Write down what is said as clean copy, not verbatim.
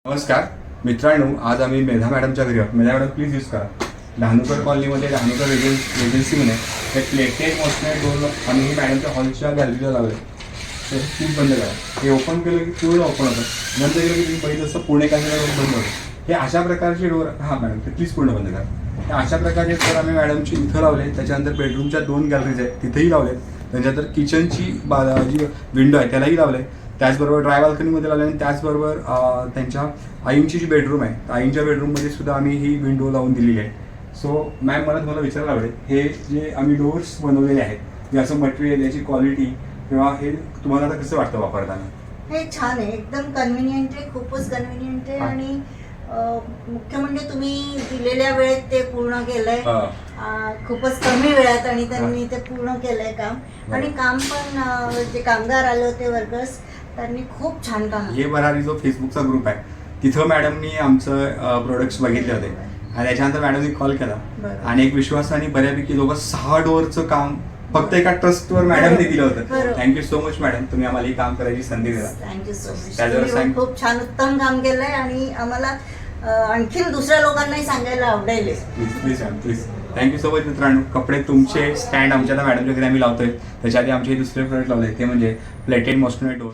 नमस्कार मित्रांनो, आज आम्ही मेधा मॅडमच्या घरी आहोत. मेधा मॅडम प्लीज यूज करा. डहाणूकर कॉलनीमध्ये डहाणूकर एजन्सीमध्ये हे प्लेटेड मॉस्किटो डोर आम्ही ही मॅडमच्या हॉलच्या गॅलरीला लावले. तर खूप बंद करा. हे ओपन केलं की पूर्ण ओपन होतं, बंद केलं की तुम्ही बघितलं असं पुणे काय बंद होतं. हे अशा प्रकारचे डोर, हां मॅडम ते प्लीज पूर्ण बंद करा. हे अशा प्रकारचे डोर आम्ही मॅडमची इथं लावले. त्याच्यानंतर बेडरूमच्या 2 गॅलरीज आहेत तिथेही लावले. त्याच्यानंतर किचनची जी विंडो आहे त्यालाही लावले. त्याचबरोबर ड्राय बाल्कनीमध्ये लावले आणि त्याचबरोबर त्यांच्या आईंची जी बेडरूम आहे त्या आईंच्या बेडरूममध्ये सुद्धा आम्ही ही विंडो लावून दिलेली आहे. सो मॅम, मला तुम्हाला विचारायला आवडेल, हे जे आम्ही डोर्स बनवलेले आहेत याचं मटेरियल, याची क्वालिटी किंवा हे तुम्हाला आता कसं वाटतं वापरताना? हे छान आहे, एकदम कन्व्हिनियंट आहे, खूपच कन्व्हिनियंट आहे. आणि मुख्य म्हणजे तुम्ही दिलेल्या वेळेत ते पूर्ण केलंय, खूपच कमी वेळात, आणि त्यांनी ते पूर्ण केलंय काम. आणि काम पण जे कामगार आले होते वर्कर्स, त्यांनी खूप छान काम. हे भरारी जो फेसबुकचा ग्रुप आहे तिथं मॅडमनी आमचं प्रोडक्ट्स बघितले होते आणि त्याच्यानंतर मॅडमनी कॉल केला आणि एक विश्वासाने बऱ्यापैकी जवळपास 6 डोअरचं काम फक्त एका ट्रस्टवर मॅडमने दिलं होतं. थँक्यू सो मच मॅडम, तुम्ही आम्हाला ही काम करायची संधी दिला. Thank you so much. खूप छान उत्तम काम केलंय आणि आम्हाला आणखीन दुसऱ्या लोकांनाही सांगायला आवडेल. Please ma'am, please. Thank you so much मित्रांनो. कपडे तुमचे स्टँड आमच्या मॅडमच्या घरी आम्ही लावतोय. त्याच्या आधी आमचे दुसरे प्रोडक्ट लावले ते म्हणजे प्लेटेड मॉस्किटो डोर.